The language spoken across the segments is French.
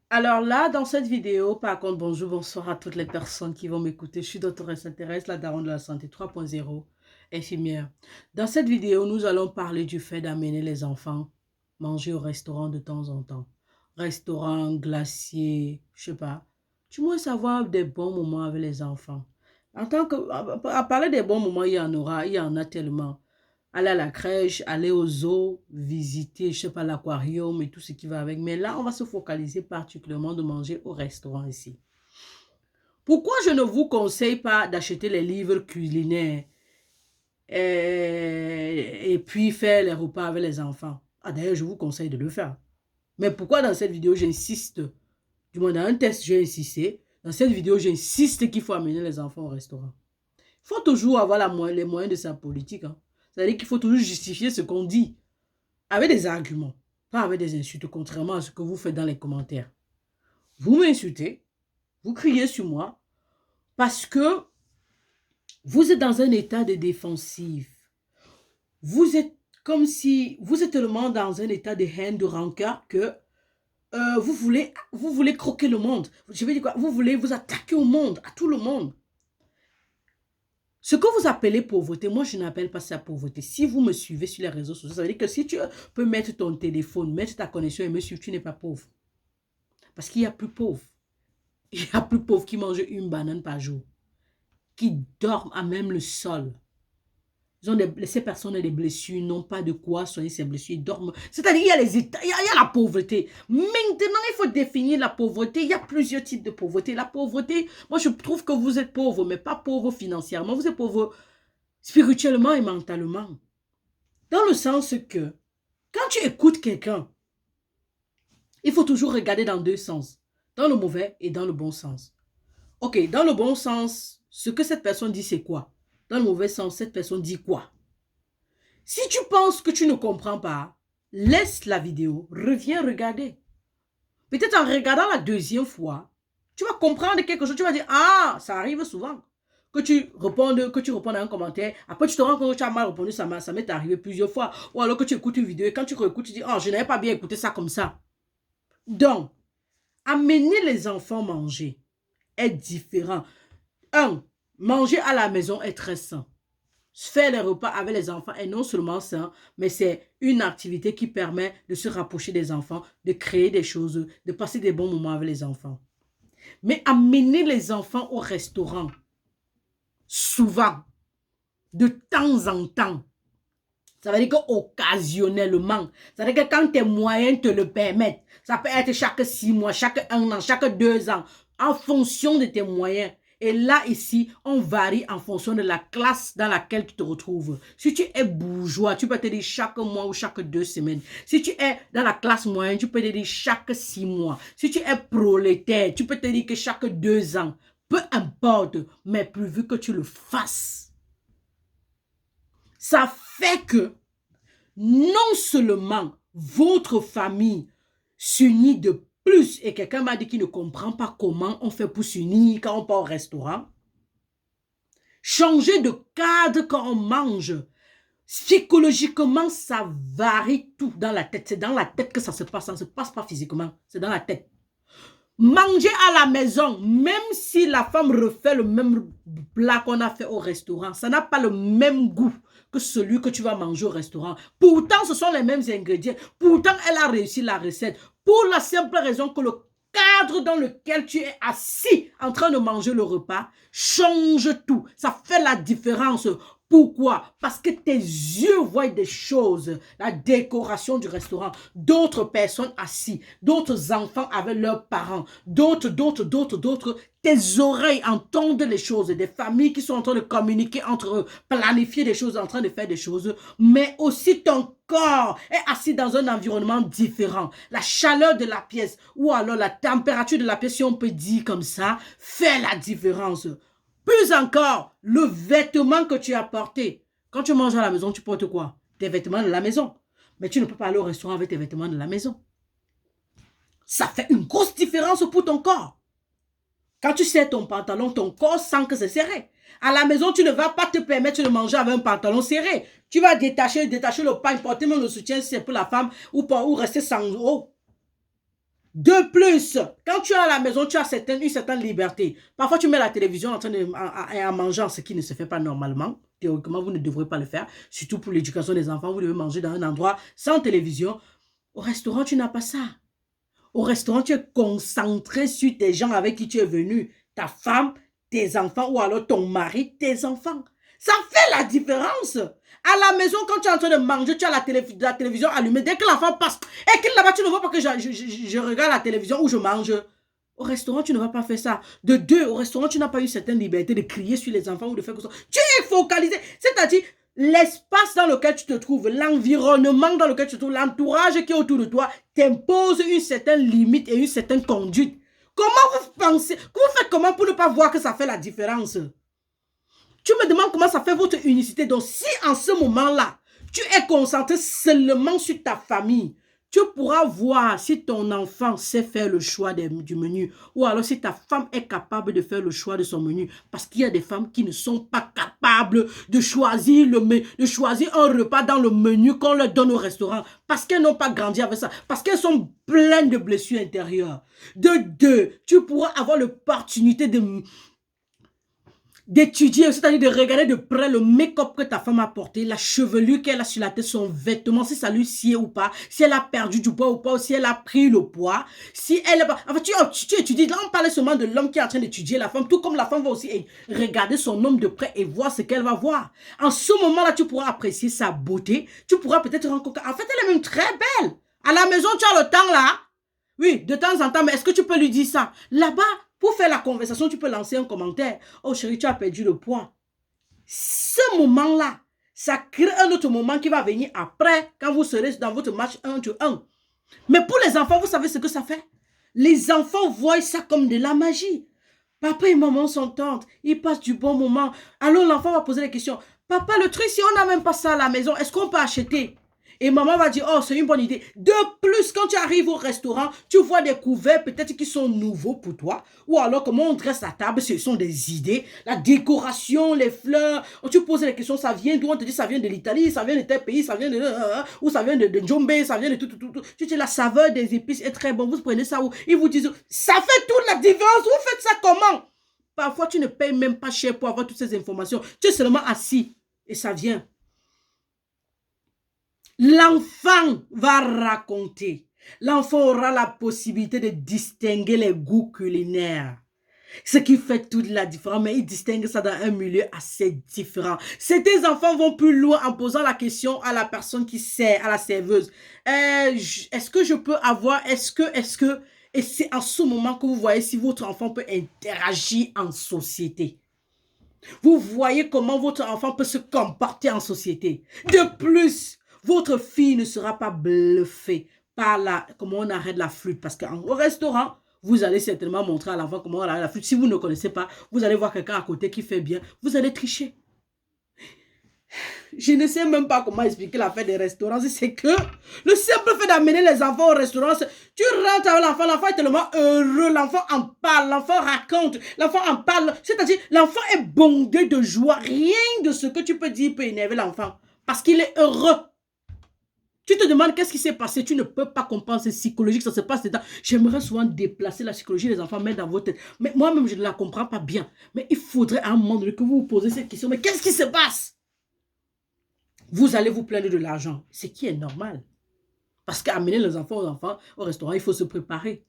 Alors là, dans cette vidéo, par contre, bonjour, bonsoir à toutes les personnes qui vont m'écouter. Je suis Doctoresse Thérèse, la daronne de la santé 3.0, infirmière. Dans cette vidéo, nous allons parler du fait d'amener les enfants manger au restaurant de temps en temps. Restaurant, glacier, je sais pas. Tu moins savoir des bons moments avec les enfants. En tant que, à parler des bons moments, il y en a tellement. Aller à la crèche, aller au zoo, visiter, je sais pas, l'aquarium et tout ce qui va avec. Mais là, on va se focaliser particulièrement de manger au restaurant ici. Pourquoi je ne vous conseille pas d'acheter les livres culinaires et puis faire les repas avec les enfants? Ah, d'ailleurs, je vous conseille de le faire. Mais pourquoi dans cette vidéo, j'insiste, du moins dans un test, j'ai insisté. Dans cette vidéo, j'insiste qu'il faut amener les enfants au restaurant. Il faut toujours avoir les moyens de sa politique. Hein. C'est-à-dire qu'il faut toujours justifier ce qu'on dit. Avec des arguments, pas avec des insultes, contrairement à ce que vous faites dans les commentaires. Vous m'insultez, vous criez sur moi, parce que vous êtes dans un état de défensive. Vous êtes comme si, vous êtes tellement dans un état de haine, de rancœur, que vous voulez croquer le monde. Je veux dire quoi? Vous voulez vous attaquer au monde, à tout le monde. Ce que vous appelez pauvreté, moi je n'appelle pas ça pauvreté. Si vous me suivez sur les réseaux sociaux, ça veut dire que si tu peux mettre ton téléphone, mettre ta connexion et me suivre, tu n'es pas pauvre. Parce qu'il y a plus pauvres. Il y a plus pauvres qui mangent une banane par jour, qui dorment à même le sol. Ces personnes ont des blessures, n'ont pas de quoi soigner ces blessures, ils dorment. C'est-à-dire, il y a les états, il y a la pauvreté. Maintenant, il faut définir la pauvreté. Il y a plusieurs types de pauvreté. La pauvreté, moi, je trouve que vous êtes pauvre, mais pas pauvre financièrement. Vous êtes pauvre spirituellement et mentalement. Dans le sens que, quand tu écoutes quelqu'un, il faut toujours regarder dans deux sens. Dans le mauvais et dans le bon sens. Ok, dans le bon sens, ce que cette personne dit, c'est quoi? Dans le mauvais sens, cette personne dit quoi? Si tu penses que tu ne comprends pas, laisse la vidéo, reviens regarder. Peut-être en regardant la deuxième fois, tu vas comprendre quelque chose. Tu vas dire, ah, ça arrive souvent. Que tu répondes à un commentaire, après tu te rends compte que tu as mal répondu, ça m'est arrivé plusieurs fois. Ou alors que tu écoutes une vidéo et quand tu réécoutes, tu dis, oh, je n'avais pas bien écouté ça comme ça. Donc, amener les enfants manger est différent. Un, manger à la maison est très sain. Faire les repas avec les enfants est non seulement sain, mais c'est une activité qui permet de se rapprocher des enfants, de créer des choses, de passer des bons moments avec les enfants. Mais amener les enfants au restaurant, souvent, de temps en temps, ça veut dire qu'occasionnellement, ça veut dire que quand tes moyens te le permettent, ça peut être chaque 6 mois, chaque 1 an, chaque 2 ans, en fonction de tes moyens. Et là, ici, on varie en fonction de la classe dans laquelle tu te retrouves. Si tu es bourgeois, tu peux te dire chaque mois ou chaque 2 semaines. Si tu es dans la classe moyenne, tu peux te dire chaque 6 mois. Si tu es prolétaire, tu peux te dire que chaque 2 ans. Peu importe, mais pourvu que tu le fasses. Ça fait que non seulement votre famille s'unit de plus, et quelqu'un m'a dit qu'il ne comprend pas comment on fait pour s'unir quand on part au restaurant, changer de cadre quand on mange, psychologiquement, ça varie tout dans la tête. C'est dans la tête que ça se passe, ça ne se passe pas physiquement, c'est dans la tête. Manger à la maison, même si la femme refait le même plat qu'on a fait au restaurant, ça n'a pas le même goût que celui que tu vas manger au restaurant. Pourtant, ce sont les mêmes ingrédients. Pourtant, elle a réussi la recette. Pour la simple raison que le cadre dans lequel tu es assis en train de manger le repas change tout. Ça fait la différence. Pourquoi? Parce que tes yeux voient des choses, la décoration du restaurant, d'autres personnes assises, d'autres enfants avec leurs parents, d'autres. Tes oreilles entendent les choses, des familles qui sont en train de communiquer entre eux, planifier des choses, en train de faire des choses, mais aussi ton corps est assis dans un environnement différent. La chaleur de la pièce ou alors la température de la pièce, si on peut dire comme ça, fait la différence. Plus encore, le vêtement que tu as porté. Quand tu manges à la maison, tu portes quoi? Tes vêtements de la maison. Mais tu ne peux pas aller au restaurant avec tes vêtements de la maison. Ça fait une grosse différence pour ton corps. Quand tu serres ton pantalon, ton corps sent que c'est serré. À la maison, tu ne vas pas te permettre de manger avec un pantalon serré. Tu vas détacher le pain, porter même le soutien si c'est pour la femme ou rester sans eau. De plus, quand tu es à la maison, tu as une certaine liberté. Parfois, tu mets la télévision en train de en mangeant, ce qui ne se fait pas normalement. Théoriquement, vous ne devrez pas le faire. Surtout pour l'éducation des enfants, vous devez manger dans un endroit sans télévision. Au restaurant, tu n'as pas ça. Au restaurant, tu es concentré sur tes gens avec qui tu es venu. Ta femme, tes enfants ou alors ton mari, tes enfants. Ça fait la différence. À la maison, quand tu es en train de manger, tu as la télévision allumée. Dès que l'enfant passe, et qu'il là-bas, tu ne vois pas que je regarde la télévision ou je mange. Au restaurant, tu ne vas pas faire ça. De deux, au restaurant, tu n'as pas eu certaine liberté de crier sur les enfants ou de faire quoi que ce soit. Tu es focalisé. C'est-à-dire, l'espace dans lequel tu te trouves, l'environnement dans lequel tu te trouves, l'entourage qui est autour de toi, t'impose une certaine limite et une certaine conduite. Comment vous pensez, vous faites comment pour ne pas voir que ça fait la différence? Tu me demandes comment ça fait votre unicité. Donc, si en ce moment-là, tu es concentré seulement sur ta famille, tu pourras voir si ton enfant sait faire le choix du menu ou alors si ta femme est capable de faire le choix de son menu. Parce qu'il y a des femmes qui ne sont pas capables de choisir, un repas dans le menu qu'on leur donne au restaurant parce qu'elles n'ont pas grandi avec ça, parce qu'elles sont pleines de blessures intérieures. De deux, tu pourras avoir l'opportunité d'étudier, c'est-à-dire de regarder de près le make-up que ta femme a porté, la chevelure qu'elle a sur la tête, son vêtement, si ça lui sied ou pas, si elle a perdu du poids ou pas, ou si elle a pris le poids, si elle est pas... Enfin, tu étudies, là on parle seulement de l'homme qui est en train d'étudier la femme, tout comme la femme va aussi regarder son homme de près et voir ce qu'elle va voir. En ce moment-là, tu pourras apprécier sa beauté, tu pourras peut-être rencontrer... En fait, elle est même très belle. À la maison, tu as le temps là. Oui, de temps en temps, mais est-ce que tu peux lui dire ça? Là-bas, pour faire la conversation, tu peux lancer un commentaire. Oh chérie, tu as perdu le poids. Ce moment-là, ça crée un autre moment qui va venir après, quand vous serez dans votre match 1-1. Mais pour les enfants, vous savez ce que ça fait? Les enfants voient ça comme de la magie. Papa et maman s'entendent, ils passent du bon moment. Alors l'enfant va poser des questions. Papa, le truc, si on n'a même pas ça à la maison, est-ce qu'on peut acheter? Et maman va dire, oh, c'est une bonne idée. De plus, quand tu arrives au restaurant, tu vois des couverts peut-être qui sont nouveaux pour toi. Ou alors, comment on dresse la table, ce sont des idées. La décoration, les fleurs. Tu poses les questions, ça vient d'où? On te dit, ça vient de l'Italie, ça vient de tel pays, ça vient de... ou ça vient de Djombe, ça vient de tout. Tu dis, la saveur des épices est très bonne. Vous prenez ça où? Ils vous disent, ça fait toute la différence. Vous faites ça comment? Parfois, tu ne payes même pas cher pour avoir toutes ces informations. Tu es seulement assis et ça vient. L'enfant va raconter. L'enfant aura la possibilité de distinguer les goûts culinaires. Ce qui fait toute la différence, mais il distingue ça dans un milieu assez différent. Certains enfants vont plus loin en posant la question à la personne qui sert, à la serveuse. Est-ce que je peux avoir, est-ce que... Et c'est en ce moment que vous voyez si votre enfant peut interagir en société. Vous voyez comment votre enfant peut se comporter en société. De plus, votre fille ne sera pas bluffée par comment on arrête la flûte. Parce qu'au restaurant, vous allez certainement montrer à l'enfant comment on arrête la flûte. Si vous ne connaissez pas, vous allez voir quelqu'un à côté qui fait bien. Vous allez tricher. Je ne sais même pas comment expliquer l'affaire des restaurants. C'est que le simple fait d'amener les enfants au restaurant, tu rentres avec l'enfant, l'enfant est tellement heureux, l'enfant en parle, l'enfant raconte, l'enfant en parle. C'est-à-dire, l'enfant est bondé de joie. Rien de ce que tu peux dire peut énerver l'enfant. Parce qu'il est heureux. Tu te demandes qu'est-ce qui s'est passé. Tu ne peux pas comprendre, c'est psychologique, ça se passe dedans. J'aimerais souvent déplacer la psychologie des enfants, mettre dans votre tête. Mais moi-même, je ne la comprends pas bien. Mais il faudrait à un moment donné que vous vous posez cette question. Mais qu'est-ce qui se passe? Vous allez vous plaindre de l'argent, ce qui est normal. Parce qu'amener les enfants au restaurant, il faut se préparer.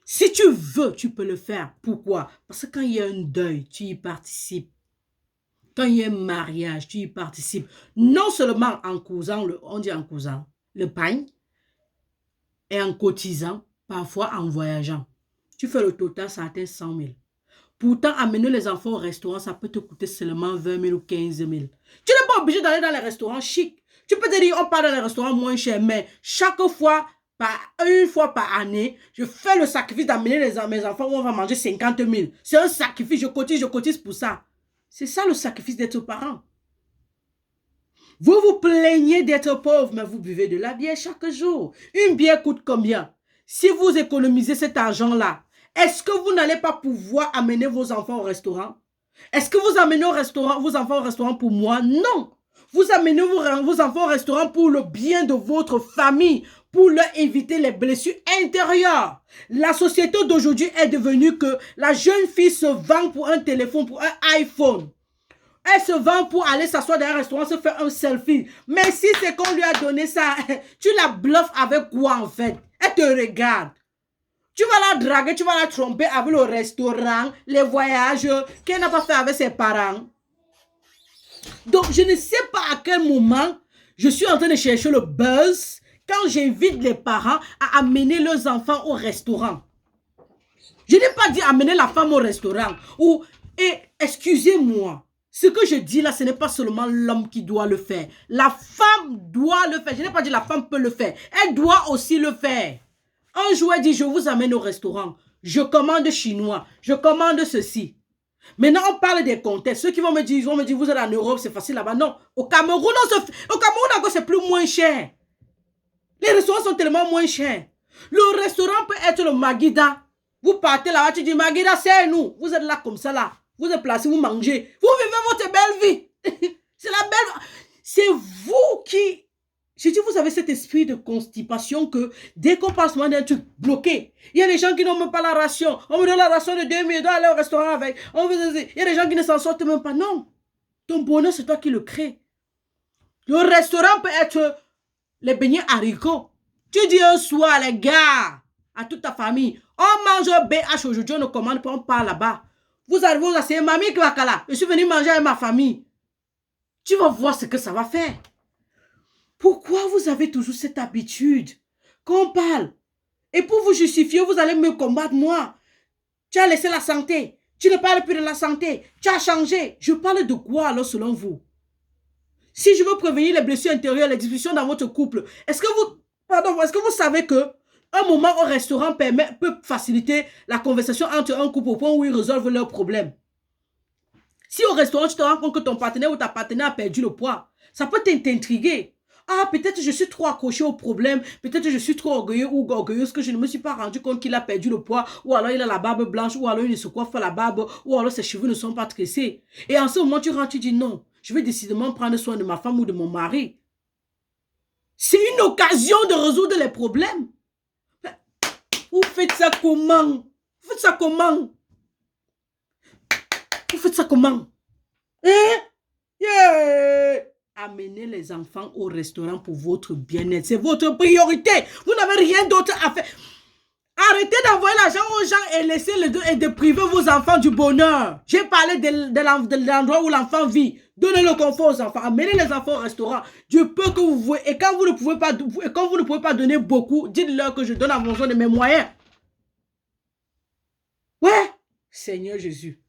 Si tu veux, tu peux le faire. Pourquoi? Parce que quand il y a un deuil, tu y participes. Quand il y a un mariage, tu y participes. Non seulement en cousant, on dit en cousant, le pain, et en cotisant, parfois en voyageant. Tu fais le total, ça atteint 100 000. Pourtant, amener les enfants au restaurant, ça peut te coûter seulement 20 000 ou 15 000. Tu n'es pas obligé d'aller dans les restaurants chics. Tu peux te dire, on part dans les restaurants moins chers, mais chaque fois, une fois par année, je fais le sacrifice d'amener mes enfants où on va manger 50 000. C'est un sacrifice, je cotise pour ça. C'est ça le sacrifice d'être parent. Vous vous plaignez d'être pauvre, mais vous buvez de la bière chaque jour. Une bière coûte combien? Si vous économisez cet argent-là, est-ce que vous n'allez pas pouvoir amener vos enfants au restaurant? Est-ce que vous amenez vos enfants au restaurant pour moi? Non. Vous amenez vos enfants au restaurant pour le bien de votre famille, pour leur éviter les blessures intérieures. La société d'aujourd'hui est devenue que la jeune fille se vend pour un téléphone, pour un iPhone. Elle se vend pour aller s'asseoir dans un restaurant, se faire un selfie. Mais si c'est qu'on lui a donné ça, tu la bluffes avec quoi en fait? Elle te regarde. Tu vas la draguer, tu vas la tromper avec le restaurant, les voyages qu'elle n'a pas fait avec ses parents. Donc, je ne sais pas à quel moment je suis en train de chercher le buzz quand j'invite les parents à amener leurs enfants au restaurant. Je n'ai pas dit amener la femme au restaurant. Et excusez-moi, ce que je dis là, ce n'est pas seulement l'homme qui doit le faire. La femme doit le faire. Je n'ai pas dit la femme peut le faire. Elle doit aussi le faire. Un jour, elle dit, je vous amène au restaurant. Je commande chinois. Je commande ceci. Maintenant, on parle des contextes. Ceux qui vont me dire, vous êtes en Europe, c'est facile là-bas. Non, au Cameroun, encore, c'est plus moins cher. Les restaurants sont tellement moins chers. Le restaurant peut être le Magida. Vous partez là-bas, tu dis, Magida, c'est nous. Vous êtes là comme ça, là. Vous êtes placés, vous mangez. Vous vivez votre belle vie. C'est la belle... C'est vous qui... Je dis, vous avez cet esprit de constipation que dès qu'on passe loin d'un truc bloqué, il y a des gens qui n'ont même pas la ration. On me donne la ration de 2 000, on doit aller au restaurant avec. Il y a des gens qui ne s'en sortent même pas. Non. Ton bonheur, c'est toi qui le crée. Le restaurant peut être les beignets haricots. Tu dis un soir, les gars, à toute ta famille, on mange un BH aujourd'hui, on ne commande pas, on part là-bas. Vous arrivez, vous asseyez, mamie Kwakala, je suis venu manger avec ma famille. Tu vas voir ce que ça va faire. Pourquoi vous avez toujours cette habitude qu'on parle? Et pour vous justifier, vous allez me combattre moi. Tu as laissé la santé. Tu ne parles plus de la santé. Tu as changé. Je parle de quoi alors selon vous? Si je veux prévenir les blessures intérieures, les discussions dans votre couple, est-ce que vous savez que un moment au restaurant peut faciliter la conversation entre un couple au point où ils résolvent leurs problèmes? Si au restaurant, tu te rends compte que ton partenaire ou ta partenaire a perdu le poids, ça peut t'intriguer. Ah, peut-être je suis trop accroché au problème, peut-être je suis trop orgueilleux ou orgueilleuse que je ne me suis pas rendu compte qu'il a perdu le poids, ou alors il a la barbe blanche, ou alors il ne se coiffe pas la barbe, ou alors ses cheveux ne sont pas tressés. Et en ce moment, tu rentres, tu dis non, je vais décidément prendre soin de ma femme ou de mon mari. C'est une occasion de résoudre les problèmes. Vous faites ça comment? Vous faites ça comment? Vous faites ça comment? Hein? Yeah! Amenez les enfants au restaurant pour votre bien-être. C'est votre priorité. Vous n'avez rien d'autre à faire. Arrêtez d'envoyer l'argent aux gens et laissez les deux et de priver vos enfants du bonheur. J'ai parlé de l'endroit où l'enfant vit. Donnez le confort aux enfants. Amenez les enfants au restaurant. Dieu peut que vous voyez. Et quand vous ne pouvez pas donner beaucoup, dites-leur que je donne en fonction de mes moyens. Ouais. Seigneur Jésus.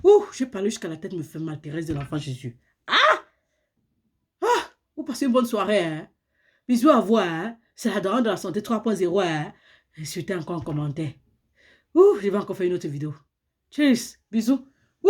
Ouh, j'ai parlé jusqu'à la tête me fait mal. Thérèse de l'enfant Jésus. Vous passez une bonne soirée. Hein? Bisous à vous. Hein? C'est la daronne de la santé 3.0. Hein? Insultez encore en commentaire. Ouh, je vais encore faire une autre vidéo. Tchuss. Bisous. Ouh.